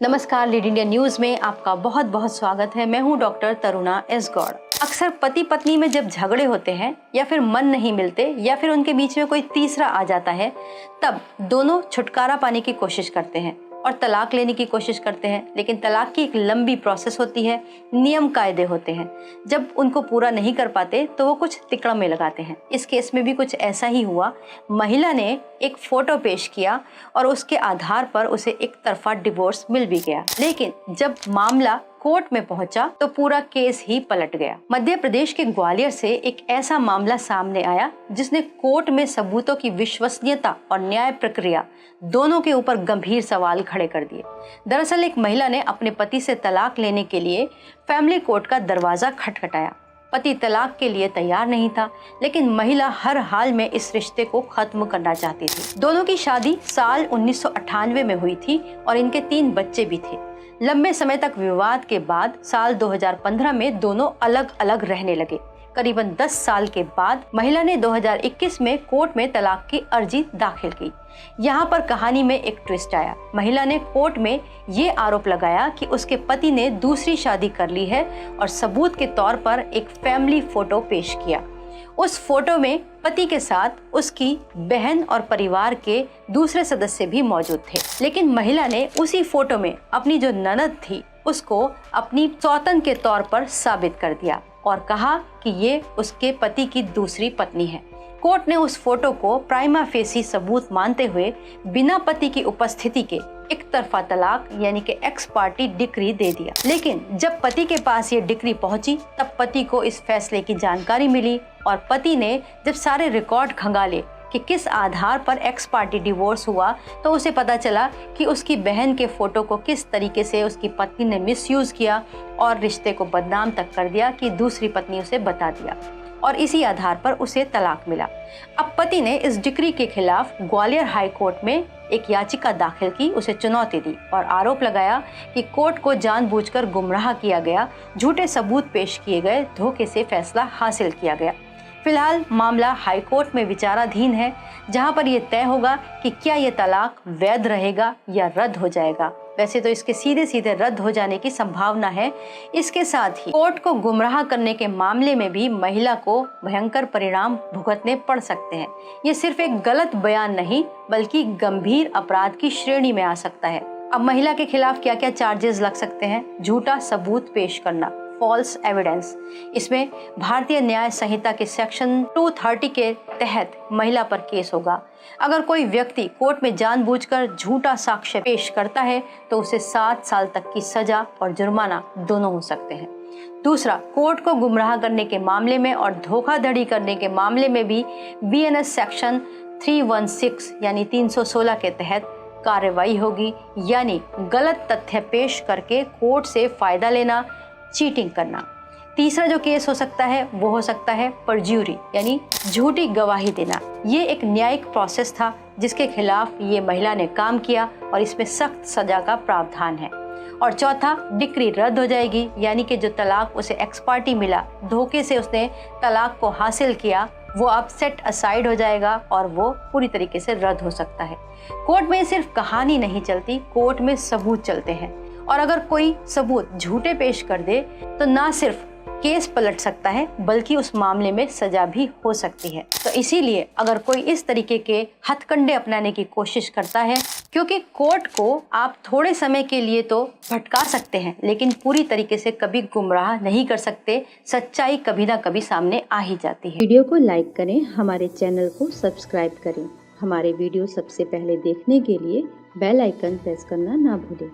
नमस्कार, lead India news में आपका बहुत बहुत स्वागत है। मैं हूं डॉक्टर तरुणा एस गौड़। अक्सर पति पत्नी में जब झगड़े होते हैं या फिर मन नहीं मिलते या फिर उनके बीच में कोई तीसरा आ जाता है, तब दोनों छुटकारा पाने की कोशिश करते हैं और तलाक लेने की कोशिश करते हैं। लेकिन तलाक की एक लंबी प्रोसेस होती है, नियम कायदे होते हैं। जब उनको पूरा नहीं कर पाते तो वो कुछ तिकड़म लगाते हैं। इस केस में भी कुछ ऐसा ही हुआ। महिला ने एक फोटो पेश किया और उसके आधार पर उसे एक तरफा डिवोर्स मिल भी गया। लेकिन जब मामला कोर्ट में पहुंचा तो पूरा केस ही पलट गया। मध्य प्रदेश के ग्वालियर से एक ऐसा मामला सामने आया जिसने कोर्ट में सबूतों की विश्वसनीयता और न्याय प्रक्रिया दोनों के ऊपर गंभीर सवाल खड़े कर दिए। दरअसल एक महिला ने अपने पति से तलाक लेने के लिए फैमिली कोर्ट का दरवाजा खटखटाया। पति तलाक के लिए तैयार नहीं था, लेकिन महिला हर हाल में इस रिश्ते को खत्म करना चाहती थी। दोनों की शादी साल 1998 में हुई थी और इनके 3 बच्चे भी थे। लंबे समय तक विवाद के बाद साल 2015 में दोनों अलग अलग रहने लगे। करीबन 10 साल के बाद महिला ने 2021 में कोर्ट में तलाक की अर्जी दाखिल की। यहाँ पर कहानी में एक ट्विस्ट आया। महिला ने कोर्ट में ये आरोप लगाया कि उसके पति ने दूसरी शादी कर ली है और सबूत के तौर पर एक फैमिली फोटो पेश किया। उस फोटो में पति के साथ उसकी बहन और परिवार के दूसरे सदस्य भी मौजूद थे। लेकिन महिला ने उसी फोटो में अपनी जो ननद थी उसको अपनी सौतन के तौर पर साबित कर दिया और कहा कि ये उसके पति की दूसरी पत्नी है। कोर्ट ने उस फोटो को प्राइमा फेसी सबूत मानते हुए बिना पति की उपस्थिति के एक तरफा तलाक यानी कि एक्स पार्टी डिक्री दे दिया। लेकिन जब पति के पास ये डिक्री पहुंची तब पति को इस फैसले की जानकारी मिली और पति ने जब सारे रिकॉर्ड खंगाले कि किस आधार पर एक्स पार्टी डिवोर्स हुआ तो उसे पता चला कि उसकी बहन के फोटो को किस तरीके से उसकी पत्नी ने मिसयूज किया और रिश्ते को बदनाम तक कर दिया कि दूसरी पत्नी उसे बता दिया और इसी आधार पर उसे तलाक मिला। अब पति ने इस डिक्री के खिलाफ ग्वालियर हाई कोर्ट में एक याचिका दाखिल की, उसे चुनौती दी और आरोप लगाया कि कोर्ट को जानबूझकर गुमराह किया गया, झूठे सबूत पेश किए गए, धोखे से फैसला हासिल किया गया। फिलहाल मामला हाई कोर्ट में विचाराधीन है, जहां पर यह तय होगा कि क्या यह तलाक वैध रहेगा या रद्द हो जाएगा। वैसे तो इसके सीधे सीधे रद्द हो जाने की संभावना है। इसके साथ ही कोर्ट को गुमराह करने के मामले में भी महिला को भयंकर परिणाम भुगतने पड़ सकते हैं। ये सिर्फ एक गलत बयान नहीं बल्कि गंभीर अपराध की श्रेणी में आ सकता है। अब महिला के खिलाफ क्या क्या चार्जेस लग सकते हैं? झूठा सबूत पेश करना, फॉल्स एविडेंस। इसमें भारतीय न्याय संहिता के सेक्शन 230 के तहत महिला पर केस होगा। अगर कोई व्यक्ति कोर्ट में जानबूझकर झूठा साक्ष्य पेश करता है तो उसे 7 साल तक की सजा और जुर्माना दोनों हो सकते हैं। दूसरा, कोर्ट को गुमराह करने के मामले में और धोखाधड़ी करने के मामले में भी BNS सेक्शन 316 यानी 316 के तहत कार्रवाई होगी, यानी गलत तथ्य पेश करके कोर्ट से फायदा लेना, चीटिंग करना। तीसरा जो केस हो सकता है वो हो सकता है परज्यूरी यानी झूठी गवाही देना। ये एक न्यायिक प्रोसेस था जिसके खिलाफ ये महिला ने काम किया और इसमें सख्त सजा का प्रावधान है। और चौथा, डिक्री रद्द हो जाएगी, यानी कि जो तलाक उसे एक्स पार्टी मिला, धोखे से उसने तलाक को हासिल किया, वो अब सेट असाइड हो जाएगा और वो पूरी तरीके से रद्द हो सकता है। कोर्ट में सिर्फ कहानी नहीं चलती, कोर्ट में सबूत चलते हैं और अगर कोई सबूत झूठे पेश कर दे तो ना सिर्फ केस पलट सकता है बल्कि उस मामले में सजा भी हो सकती है। तो इसीलिए अगर कोई इस तरीके के हथकंडे अपनाने की कोशिश करता है, क्योंकि कोर्ट को आप थोड़े समय के लिए तो भटका सकते हैं लेकिन पूरी तरीके से कभी गुमराह नहीं कर सकते। सच्चाई कभी ना कभी सामने आ ही जाती है। वीडियो को लाइक करें, हमारे चैनल को सब्सक्राइब करें। हमारे वीडियो सबसे पहले देखने के लिए बेल आइकन प्रेस करना ना भूलें।